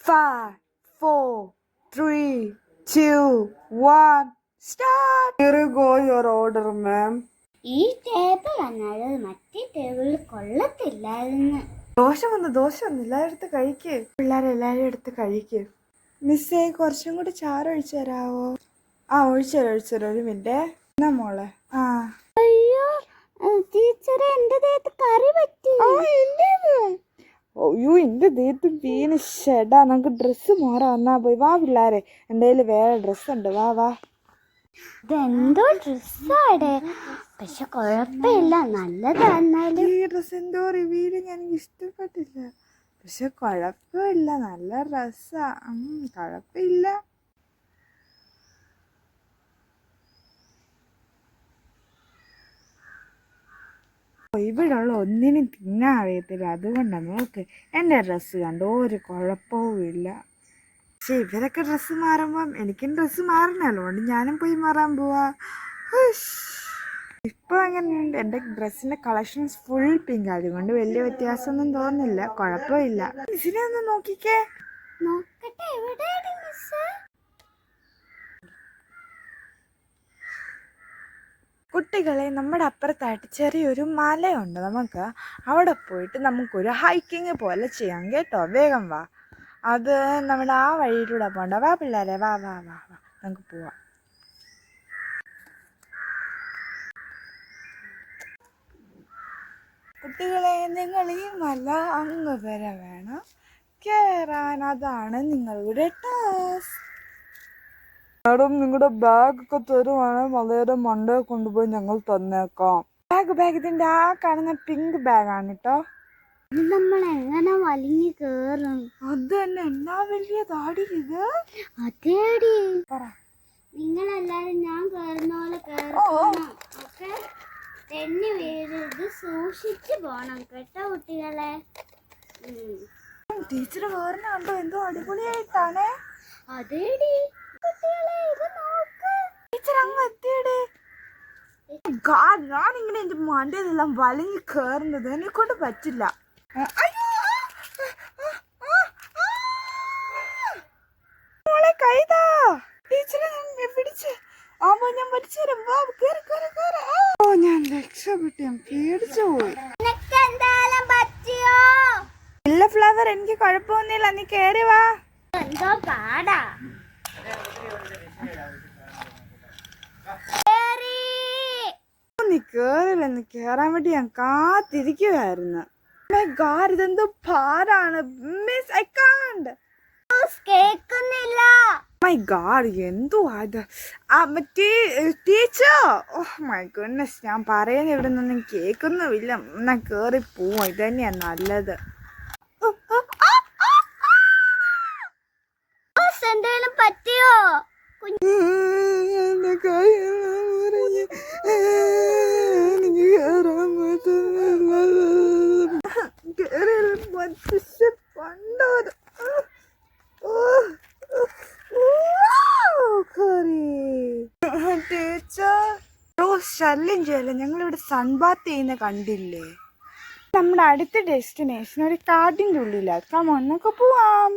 5, 4, 3, 2, 1, start. Here you go, your order, ma'am. ഈ table അല്ലാതെ മറ്റേ ടേബിളിൽ കൊള്ളത്തില്ലായിരുന്നു. ദോശ വന്നു എല്ലാവരും കഴിക്ക്. പിള്ളേരെല്ലാവരും എടുത്ത് കഴിക്ക്. മിസ്സേ, കുറച്ചും കൂടി ചാറ് ഒഴിച്ചു തരാവോ? ഒഴിച്ചു തരാം. ഒരു മിനിറ്റ്. എന്നാ മോളെ. അയ്യോ ടീച്ചറെ, എന്റെ ദേഹത്ത് കറി പറ്റി. അയ്യോ, എന്റെ ദേഹത്ത് വീണ്. ഷെടാ, നമുക്ക് ഡ്രസ്സ് മാറാ. വന്നാ പോയി. വാ പിള്ളേരെ, എൻ്റെ കയ്യിൽ വേറെ ഡ്രസ്സുണ്ട്. വാ. ഇതെന്തോ ഡ്രസ്സാടെ, പക്ഷെ കുഴപ്പമില്ല, നല്ലതാന്നാലും. ഈ ഡ്രസ്സ് എന്തോ റിവീലിങ്, എനിക്ക് ഇഷ്ടപ്പെട്ടില്ല. പക്ഷെ കുഴപ്പമില്ല, നല്ല ഡ്രസ്സാ. കുഴപ്പമില്ല. ഇവിടെയുള്ള ഒന്നിനും തിന്നാൻ അറിയത്തില്ല. അതുകൊണ്ടാണ്. നോക്ക്, എൻ്റെ ഡ്രസ്സ് കണ്ടോ, ഒരു കുഴപ്പവും ഇല്ല. പക്ഷെ ഇവരൊക്കെ ഡ്രസ്സ് മാറുമ്പം എനിക്കും ഡ്രസ്സ് മാറണല്ലോ, അതുകൊണ്ട് ഞാനും പോയി മാറാൻ പോവാ. ഇപ്പൊ എങ്ങനെയുണ്ട്? എൻ്റെ ഡ്രസ്സിന്റെ കളക്ഷൻസ് ഫുൾ പിങ്ക്, അതുകൊണ്ട് വലിയ വ്യത്യാസമൊന്നും തോന്നുന്നില്ല. കുഴപ്പമില്ല. മിസ്സിനെ ഒന്ന് നോക്കിക്കേ. നോക്കട്ടെ, എവിടെയാണ് മിസ്സ്? കുട്ടികളെ, നമ്മുടെ അപ്പുറത്തായിട്ട് ചെറിയൊരു മലയുണ്ട്. നമുക്ക് അവിടെ പോയിട്ട് നമുക്കൊരു ഹൈക്കിങ് പോലെ ചെയ്യാം കേട്ടോ. വേഗം വാ. അത് നമ്മുടെ ആ വഴിയിലൂടെ പോകണ്ട. വാ പിള്ളേരെ, വാ നമുക്ക് പോവാം. കുട്ടികളെ, നിങ്ങൾ ഈ മല അങ്ങ് വരെ വേണം കയറാൻ. അതാണ് നിങ്ങളുടെ ടാസ്ക്. മാഡം, നിങ്ങളുടെ ബാഗൊക്കെ തരുവാണെങ്കിൽ മലയുടെ മണ്ടയെ കൊണ്ടുപോയി ഞങ്ങൾ തന്നേക്കാം. ബാഗ് ഇതിന്റെ ആ കാണുന്ന പിങ്ക് ബാഗാണ് കേട്ടോ. നമ്മൾ എങ്ങനെ വലിഞ്ഞു കേറും? അത് തന്നെ, എന്നാ വലിയ താടി ഇത്. അതേടി, പറ. നിങ്ങളെല്ലാരും ഞാൻ കേറുന്ന പോലെ കേറണം. ഓക്കെ, തെന്നി വീഴരുത്, സൂക്ഷിച്ചു പോണം കേട്ടോ കുട്ടികളെ. ടീച്ചർ വേറെ കണ്ടോ, എന്തോ അടിപൊളിയായിട്ടാണ്. അതേടി കുട്ടികളെ, ഇത് നോക്ക്. ടീച്ചർ അങ്ങ് എത്തിയടേ. ഞാനിങ്ങനെ എന്റെ മണ്ടയിലെല്ലാം വലിഞ്ഞു കേറുന്നത് എന്നെ കൊണ്ട് പറ്റില്ല. മോളെ കൈതാ. ടീച്ചറെ ഞാൻ പിടിച്ച് ഞാൻ പഠിച്ചു തരാം. ഞാൻ രക്ഷപ്പെട്ടു. ഞാൻ പേടിച്ചു പോയി. ഇല്ല ഫ്ലവർ, എനിക്ക് കുഴപ്പമൊന്നുമില്ല. നീ കേറി വാ. എന്തോ പാടാ. നീ കേറില്ല. നീ കേറാൻ വേണ്ടി ഞാൻ കാത്തിരിക്കുവായിരുന്നു. ഇതെന്തോ ഭാരാണ് മിസ്. I can't. കേക്കുന്നില്ല. മൈ ഗാഡ്, എന്തോ അത്. ടീച്ചർ, ഓഹ് മൈ ഗുഡ്നസ്, ഞാൻ പറയുന്ന ഇവിടെ നിന്നും കേൾക്കുന്നുമില്ല. എന്നാ കേറി പോവാ, ഇത് തന്നെയാ നല്ലത്. എന്തെങ്കിലും പറ്റിയോ? ശല്യം ചെയ്യല്ലേ, ഞങ്ങളിവിടെ സൺബാത്ത് ചെയ്യുന്ന കണ്ടില്ലേ? നമ്മുടെ അടുത്ത ഡെസ്റ്റിനേഷൻ ഒരു കാടിന്റെ ഉള്ളിലാ. കമോൺ, നമുക്ക് പോവാം.